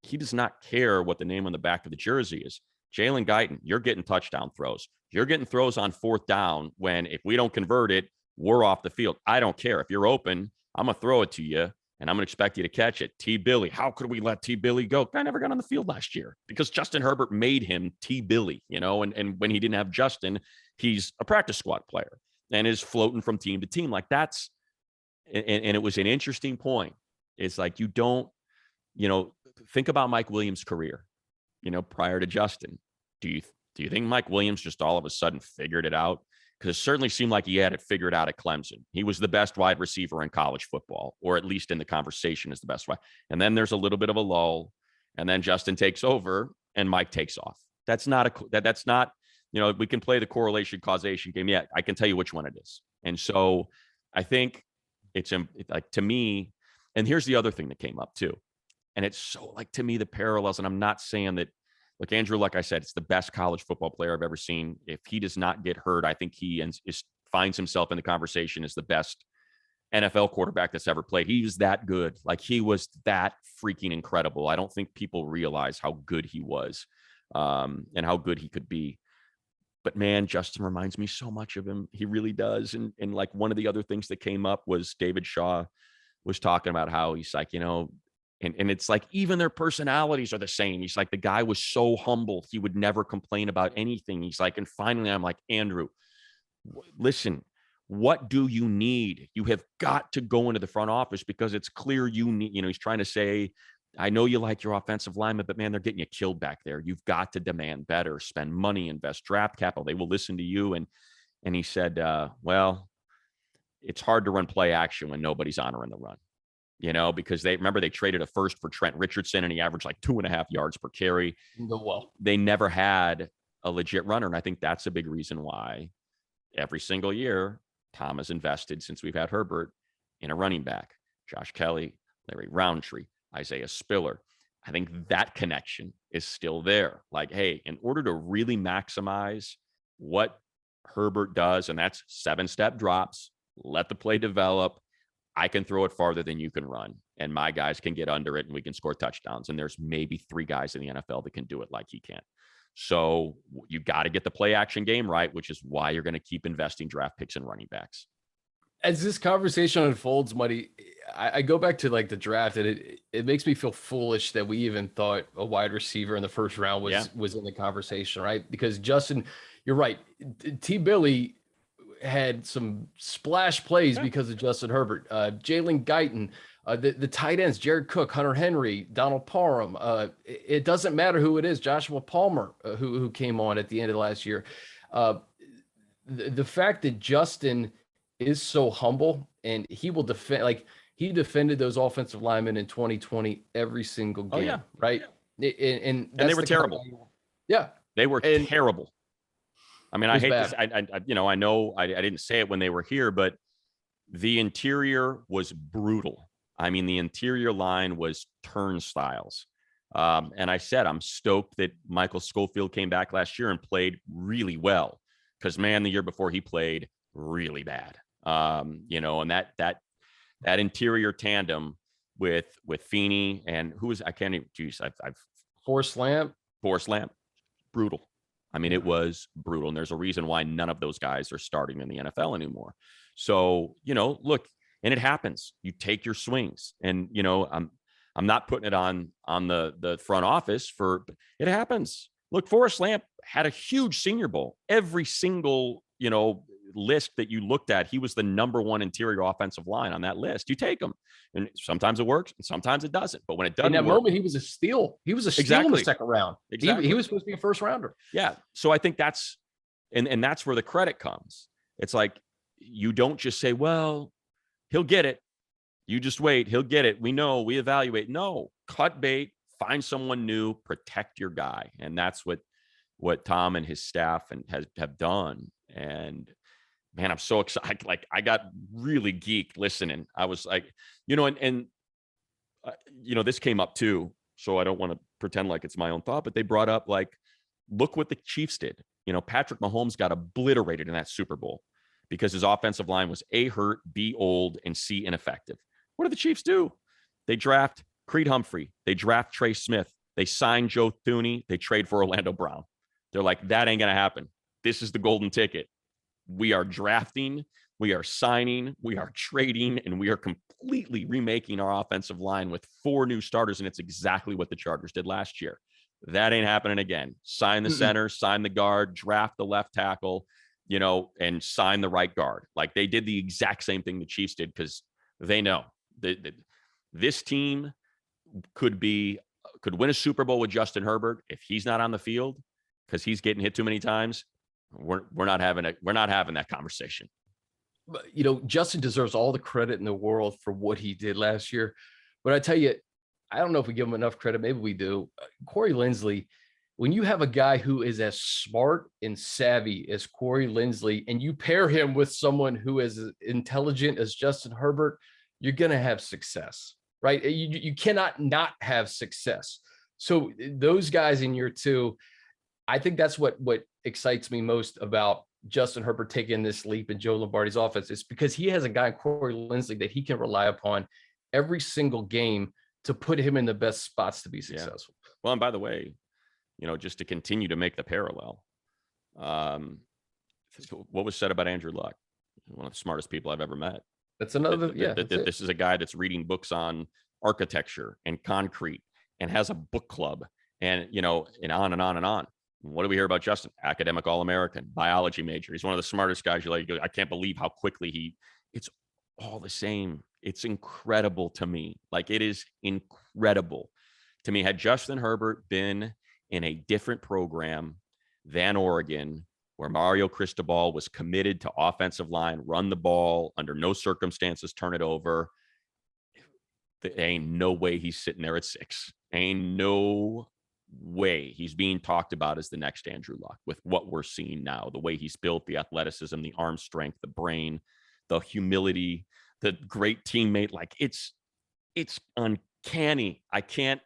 He does not care what the name on the back of the jersey is. Jalen Guyton, you're getting touchdown throws. You're getting throws on 4th down when if we don't convert it, we're off the field. I don't care. If you're open, I'm going to throw it to you, and I'm going to expect you to catch it. T. Billy, how could we let T. Billy go? Guy never got on the field last year because Justin Herbert made him T. Billy, and when he didn't have Justin, he's a practice squad player and is floating from team to team. Like that's, and it was an interesting point. It's like, you don't, think about Mike Williams' career, prior to Justin. Do you think Mike Williams just all of a sudden figured it out? Because it certainly seemed like he had it figured out at Clemson. He was the best wide receiver in college football, or at least in the conversation as the best wide. And then there's a little bit of a lull, and then Justin takes over and Mike takes off. That's not we can play the correlation causation game. Yeah, I can tell you which one it is. And so I think it's like, to me, and here's the other thing that came up too. And it's so like, to me, the parallels, and I'm not saying that, look, Andrew, like I said, it's the best college football player I've ever seen. If he does not get hurt, I think he finds himself in the conversation as the best NFL quarterback that's ever played. He was that good. Like, he was that freaking incredible. I don't think people realize how good he was, and how good he could be. But man, Justin reminds me so much of him. He really does. And like, one of the other things that came up was David Shaw was talking about how he's like, and it's like, even their personalities are the same. He's like, the guy was so humble. He would never complain about anything. He's like, and finally, I'm like, Andrew, listen, what do you need? You have got to go into the front office because it's clear you need, he's trying to say, I know you like your offensive lineman, but man, they're getting you killed back there. You've got to demand better, spend money, invest draft capital. They will listen to you. And he said, well, it's hard to run play action when nobody's honoring the run, because they traded a first for Trent Richardson and he averaged like 2.5 yards per carry. Well, they never had a legit runner. And I think that's a big reason why every single year Tom has invested, since we've had Herbert, in a running back. Josh Kelly, Larry Roundtree, Isaiah Spiller. I think that connection is still there. Like, hey, in order to really maximize what Herbert does, and that's 7-step drops, let the play develop. I can throw it farther than you can run, and my guys can get under it and we can score touchdowns. And there's maybe 3 guys in the NFL that can do it like he can. So you got to get the play action game right, which is why you're going to keep investing draft picks and running backs. As this conversation unfolds, Muddy, I go back to like the draft, and it makes me feel foolish that we even thought a wide receiver in the first round was in the conversation, right? Because Justin, you're right. T. Billy had some splash plays because of Justin Herbert. Jalen Guyton, the tight ends, Jared Cook, Hunter Henry, Donald Parham. It doesn't matter who it is. Joshua Palmer, who came on at the end of last year. The fact that Justin is so humble, and he will defend, like he defended those offensive linemen in 2020 every single game, right? Yeah. And they were terrible. They were terrible. I mean, I hate this. I know I didn't say it when they were here, but the interior was brutal. I mean, the interior line was turnstiles. And I said, I'm stoked that Michael Schofield came back last year and played really well, because man, the year before he played really bad. And that interior tandem with Feeney and Forrest Lamp, brutal. I mean, it was brutal. And there's a reason why none of those guys are starting in the NFL anymore. So, look, and it happens. You take your swings, and, I'm not putting it on the front office but it happens. Look, Forrest Lamp had a huge Senior Bowl. Every single, list that you looked at, he was the number 1 interior offensive line on that list. You take him, and sometimes it works and sometimes it doesn't. But when it doesn't, in that moment, he was a steal. He was a steal in the second round. Exactly. He was supposed to be a first rounder. Yeah. So I think that's, and that's where the credit comes. It's like, you don't just say, well, he'll get it. You just wait. He'll get it. We know, we evaluate. No, cut bait, find someone new, protect your guy. And that's what Tom and his staff have done. And man, I'm so excited. Like, I got really geeked listening. I was like, this came up too, so I don't want to pretend like it's my own thought, but they brought up, like, look what the Chiefs did. Patrick Mahomes got obliterated in that Super Bowl because his offensive line was A, hurt, B, old, and C, ineffective. What do the Chiefs do? They draft Creed Humphrey. They draft Trey Smith. They sign Joe Thuney. They trade for Orlando Brown. They're like, that ain't going to happen. This is the golden ticket. We are drafting, we are signing, we are trading, and we are completely remaking our offensive line with 4 new starters, and it's exactly what the Chargers did last year. That ain't happening again. Sign the center, sign the guard, draft the left tackle, and sign the right guard. Like, they did the exact same thing the Chiefs did, because they know that this team could win a Super Bowl with Justin Herbert if he's not on the field because he's getting hit too many times. We're not having that conversation. But, Justin deserves all the credit in the world for what he did last year. But I tell you, I don't know if we give him enough credit. Maybe we do. Corey Linsley, when you have a guy who is as smart and savvy as Corey Linsley, and you pair him with someone who is as intelligent as Justin Herbert, you're going to have success, right? You cannot not have success. So those guys in year 2, I think that's what excites me most about Justin Herbert taking this leap in Joe Lombardi's offense. It's because he has a guy, Corey Linsley, that he can rely upon every single game to put him in the best spots to be successful. Yeah. Well, and by the way, just to continue to make the parallel, what was said about Andrew Luck, one of the smartest people I've ever met. That's another, this is a guy that's reading books on architecture and concrete and has a book club and, and on and on and on. What do we hear about Justin? Academic All-American, biology major. He's one of the smartest guys. I can't believe how quickly it's all the same. It's incredible to me. Like, it is incredible to me. Had Justin Herbert been in a different program than Oregon, where Mario Cristobal was committed to offensive line, run the ball, under no circumstances turn it over, there ain't no way he's sitting there at 6. Ain't no way he's being talked about as the next Andrew Luck with what we're seeing now, the way he's built, the athleticism, the arm strength, the brain, the humility, the great teammate. Like, it's uncanny. I can't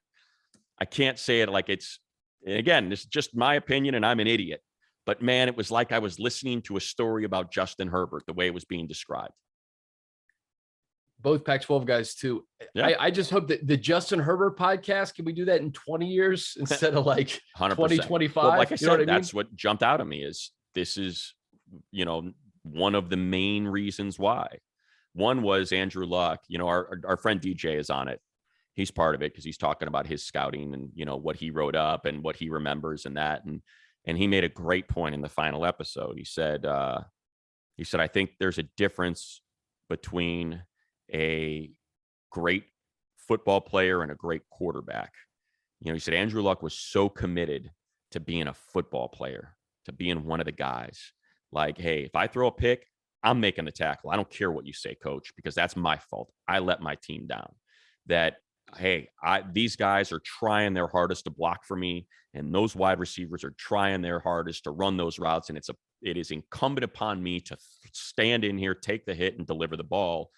say it like it's, again, this is just my opinion and I'm an idiot, but man, it was like I was listening to a story about Justin Herbert, the way it was being described. Both Pac-12 guys too. Yeah. I just hope that the Justin Herbert podcast, can we do that in 20 years instead of like 2025? Well, like I said, that's what jumped out at me is this is, one of the main reasons why. One was Andrew Luck, our friend DJ is on it. He's part of it because he's talking about his scouting and, what he wrote up and what he remembers and that. And he made a great point in the final episode. He said, I think there's a difference between a great football player and a great quarterback. He said Andrew Luck was so committed to being a football player, to being one of the guys. Like, hey, if I throw a pick, I'm making the tackle. I don't care what you say, coach, because that's my fault. I let my team down. That, hey, these guys are trying their hardest to block for me, and those wide receivers are trying their hardest to run those routes, and it is incumbent upon me to stand in here, take the hit, and deliver the ball.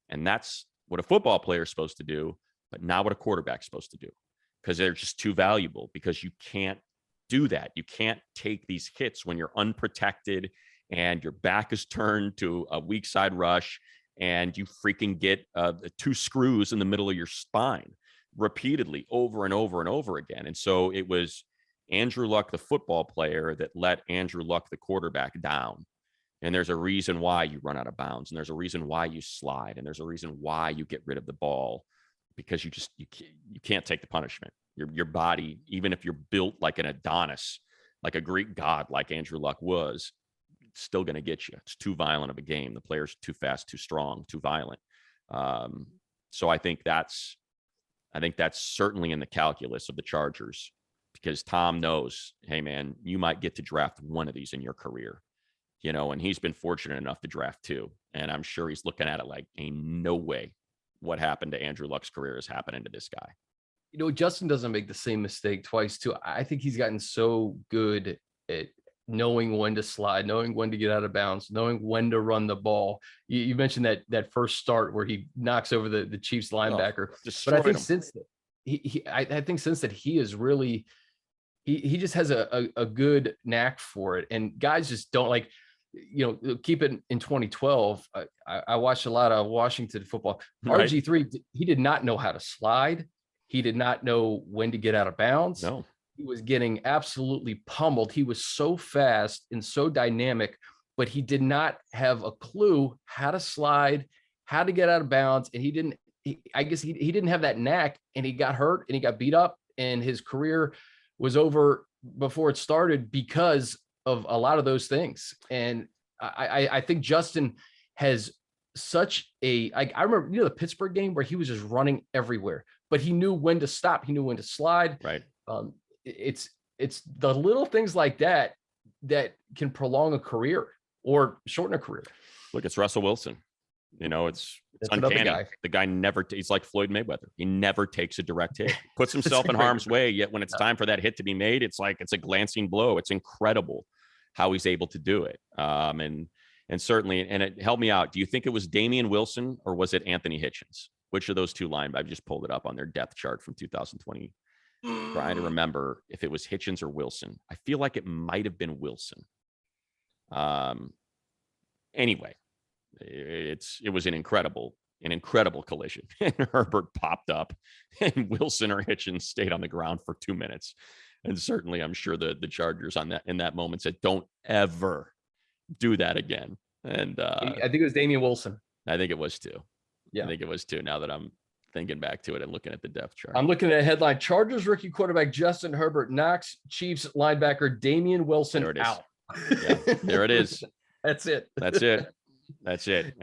And that's what a football player is supposed to do, but not what a quarterback's supposed to do, because they're just too valuable, because you can't do that. You can't take these hits when you're unprotected and your back is turned to a weak side rush and you freaking get 2 screws in the middle of your spine repeatedly over and over and over again. And so it was Andrew Luck, the football player, that let Andrew Luck, the quarterback, down. And there's a reason why you run out of bounds, and there's a reason why you slide, and there's a reason why you get rid of the ball, because you can't take the punishment. Your body, even if you're built like an Adonis, like a Greek god, like Andrew Luck was, it's still going to get you. It's too violent of a game. The player's too fast, too strong, too violent. So I think that's certainly in the calculus of the Chargers, because Tom knows, hey man, you might get to draft one of these in your career. And he's been fortunate enough to draft 2. And I'm sure he's looking at it like, ain't no way what happened to Andrew Luck's career is happening to this guy. Justin doesn't make the same mistake twice too. I think he's gotten so good at knowing when to slide, knowing when to get out of bounds, knowing when to run the ball. You mentioned that first start where he knocks over the Chiefs linebacker. But I think since that, I think since that he is really he just has a good knack for it, and guys just don't like. Keep it in 2012. I watched a lot of Washington football. Right. RG3, he did not know how to slide. He did not know when to get out of bounds. No. He was getting absolutely pummeled. He was so fast and so dynamic, but he did not have a clue how to slide, how to get out of bounds. And I guess he didn't have that knack, and he got hurt and he got beat up, and his career was over before it started because of a lot of those things. And I think Justin has such I remember, the Pittsburgh game where he was just running everywhere, but he knew when to stop. He knew when to slide. Right. It's the little things like that can prolong a career or shorten a career. Look, it's Russell Wilson. It's That's uncanny. guy. The guy he's like Floyd Mayweather. He never takes a direct hit, puts himself in harm's way. Yet when it's time for that hit to be made, it's like, it's a glancing blow. It's incredible how he's able to do it. And certainly, and it helped me out. Do you think it was Damian Wilson or was it Anthony Hitchens? Which of those two linebackers? I've just pulled it up on their depth chart from 2020. Trying to remember if it was Hitchens or Wilson. I feel like it might have been Wilson. Anyway, it was an incredible collision. And Herbert popped up, and Wilson or Hitchens stayed on the ground for 2 minutes. And certainly, I'm sure the Chargers in that moment said, "Don't ever do that again." And I think it was Damian Wilson. I think it was too. Yeah, I think it was too. Now that I'm thinking back to it and looking at the depth chart, I'm looking at a headline: Chargers rookie quarterback Justin Herbert knocks Chiefs linebacker Damian Wilson out. Yeah, there it is. That's it. That's it. That's it.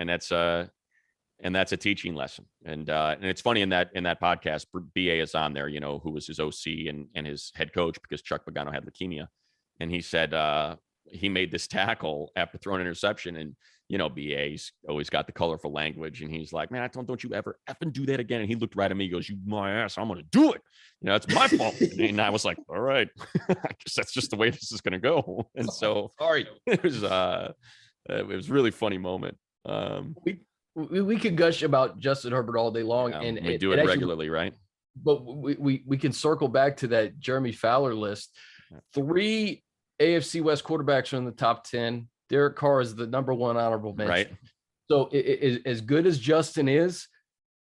And that's a teaching lesson. And it's funny in that podcast, BA is on there, who was his OC and his head coach, because Chuck Pagano had leukemia. And he said he made this tackle after throwing an interception, and BA's always got the colorful language, and he's like, "Man, don't you ever effing do that again." And he looked right at me, he goes, "You my ass, I'm gonna do it. It's my fault." And I was like, "All right, I guess that's just the way this is gonna go." And so sorry, it was a really funny moment. We could gush about Justin Herbert all day long, and we do it regularly, right? But we can circle back to that Jeremy Fowler list. 3 AFC West quarterbacks are in the top 10. Derek Carr is the number 1 honorable mention. Right. So as good as Justin is,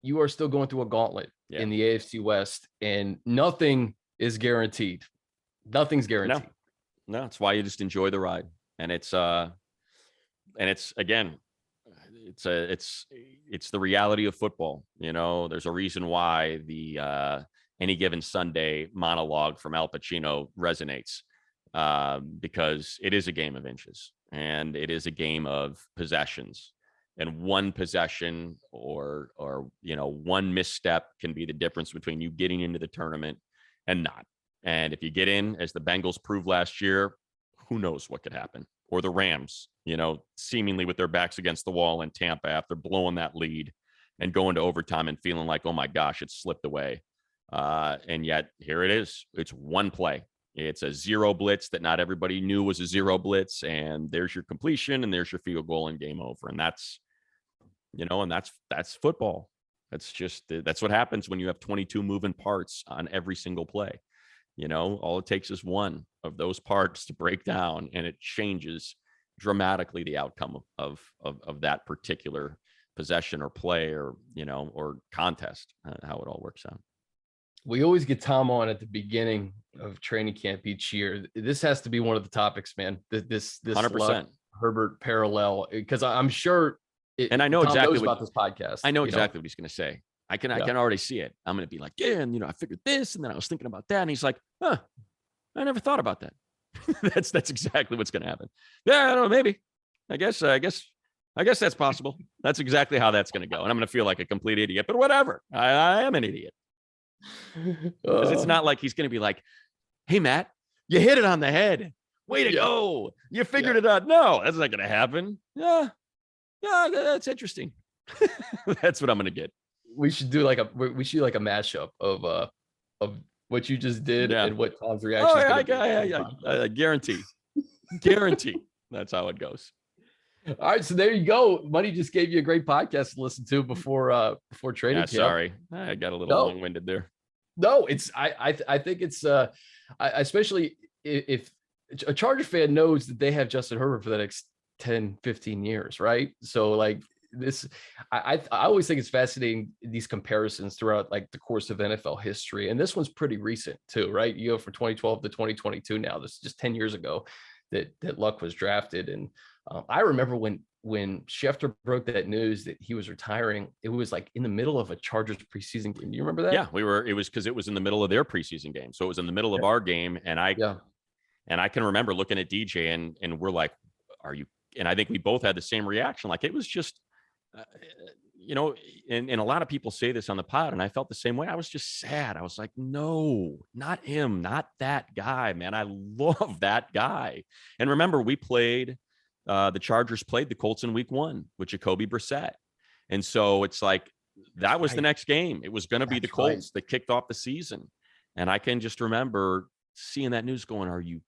you are still going through a gauntlet in the AFC West, and nothing is guaranteed. Nothing's guaranteed. No, that's why you just enjoy the ride. And it's again, it's the reality of football. There's a reason why the Any Given Sunday monologue from Al Pacino resonates, because it is a game of inches, and it is a game of possessions, and one possession or one misstep can be the difference between you getting into the tournament and not. And if you get in, as the Bengals proved last year, who knows what could happen. Or the Rams, seemingly with their backs against the wall in Tampa after blowing that lead and going to overtime and feeling like, oh my gosh, it slipped away. And yet here it is. It's one play. It's a zero blitz that not everybody knew was a zero blitz. And there's your completion, and there's your field goal, and game over. And that's football. That's what happens when you have 22 moving parts on every single play. All it takes is one of those parts to break down, and it changes dramatically the outcome of that particular possession or play or contest, how it all works out. We always get Tom on at the beginning of training camp each year. This has to be one of the topics, man. This 100% Herbert parallel, because I'm sure. And I know Tom exactly knows about this podcast. I know exactly what he's going to say. I can already see it. I'm going to be like, yeah, and I figured this, and then I was thinking about that, and he's like, huh, I never thought about that. That's exactly what's going to happen. Yeah, I don't know, maybe. I guess that's possible. That's exactly how that's going to go, and I'm going to feel like a complete idiot. But whatever, I am an idiot. Because it's not like he's going to be like, "Hey, Matt, you hit it on the head. Way to go! You figured it out." No, that's not going to happen. Yeah, that's interesting. That's what I'm going to get. We should do like a mashup of what you just did and what Tom's reaction. I guarantee. That's how it goes. All right, so there you go. Money just gave you a great podcast to listen to before training camp. Sorry, I got a little long-winded there. No, I think it's especially if a Charger fan knows that they have Justin Herbert for the next 10, 15 years, right? So like this, I always think it's fascinating, these comparisons throughout like the course of NFL history. And this one's pretty recent too, right? You go from 2012 to 2022 now. This is just 10 years ago that Luck was drafted. And I remember when Schefter broke that news that he was retiring, it was like in the middle of a Chargers preseason game. Do you remember that? Yeah, it was because it was in the middle of their preseason game. So it was in the middle of our game. And I can remember looking at DJ and we're like, are you, and I think we both had the same reaction. Like it was just, and a lot of people say this on the pod, and I felt the same way. I was just sad. I was like, no, not him, not that guy, man. I love that guy. And remember, we played, the Chargers played the Colts in week 1 with Jacoby Brissett. And so it's like, that was the next game. It was going to be the Colts that kicked off the season. And I can just remember seeing that news going, are you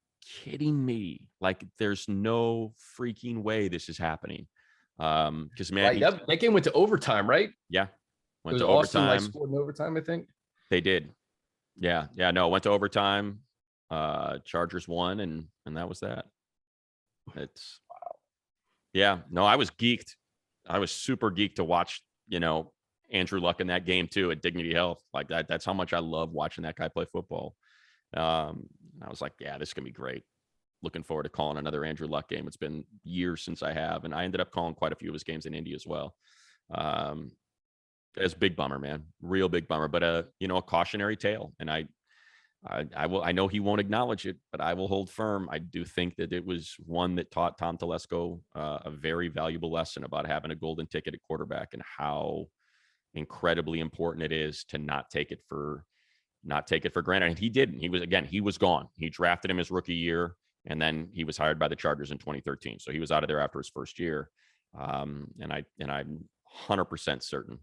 kidding me? Like, there's no freaking way this is happening. Because man, that game went to overtime, right? Yeah, went to overtime. Like scored in overtime, I think they did. Yeah, no, went to overtime. Chargers won, and that was that. It's wow. Yeah, no, I was geeked. I was super geeked to watch, Andrew Luck in that game too at Dignity Health. Like that. That's how much I love watching that guy play football. I was like, yeah, this is gonna be great. Looking forward to calling another Andrew Luck game. It's been years since I have, and I ended up calling quite a few of his games in Indy as well. It's a big bummer, man, real big bummer, but a cautionary tale. And I know he won't acknowledge it, but I will hold firm. I do think that it was one that taught Tom Telesco a very valuable lesson about having a golden ticket at quarterback and how incredibly important it is to not take it for granted. And he didn't. He was gone. He drafted him his rookie year. And then he was hired by the Chargers in 2013. So he was out of there after his first year. And I'm 100% certain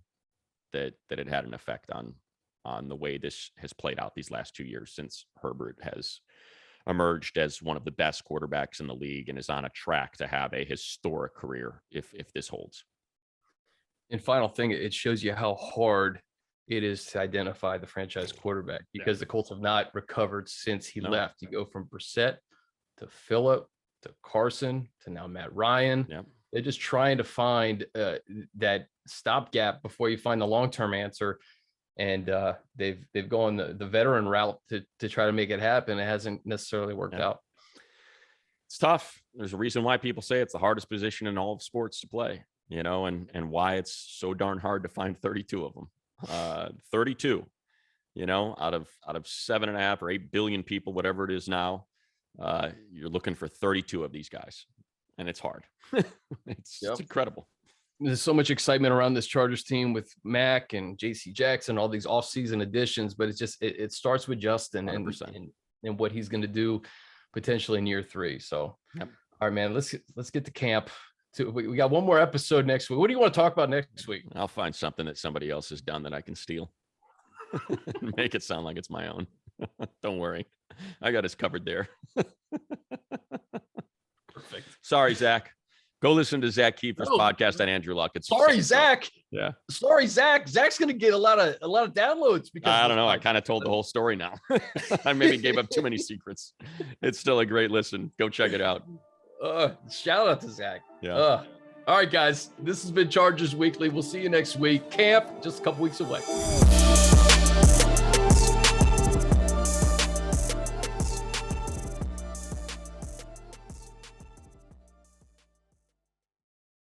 that it had an effect on the way this has played out these last 2 years since Herbert has emerged as one of the best quarterbacks in the league and is on a track to have a historic career if this holds. And final thing, it shows you how hard it is to identify the franchise quarterback because the Colts have not recovered since he left. You go from Brissett to Phillip, to Carson, to now Matt Ryan. Yeah. They're just trying to find that stopgap before you find the long-term answer. And they've gone the veteran route to try to make it happen. It hasn't necessarily worked out. It's tough. There's a reason why people say it's the hardest position in all of sports to play, and why it's so darn hard to find 32 of them. 32, out of 7.5 or 8 billion people, whatever it is now. You're looking for 32 of these guys, and it's hard. It's incredible. There's so much excitement around this Chargers team with Mac and JC Jackson, all these offseason additions, but it's just, it starts with Justin and what he's going to do potentially in year 3. So, all right, man, let's get to camp. We got one more episode next week. What do you want to talk about next week? I'll find something that somebody else has done that I can steal. Make it sound like it's my own. Don't worry. I got us covered there. Perfect. Sorry, Zach. Go listen to Zach Kiefer's podcast on Andrew Luck. Sorry, Zach. Yeah. Sorry, Zach. Zach's going to get a lot of downloads because I don't know. I kind of told the whole story now. I maybe gave up too many secrets. It's still a great listen. Go check it out. Shout out to Zach. Yeah. All right, guys. This has been Chargers Weekly. We'll see you next week. Camp just a couple weeks away.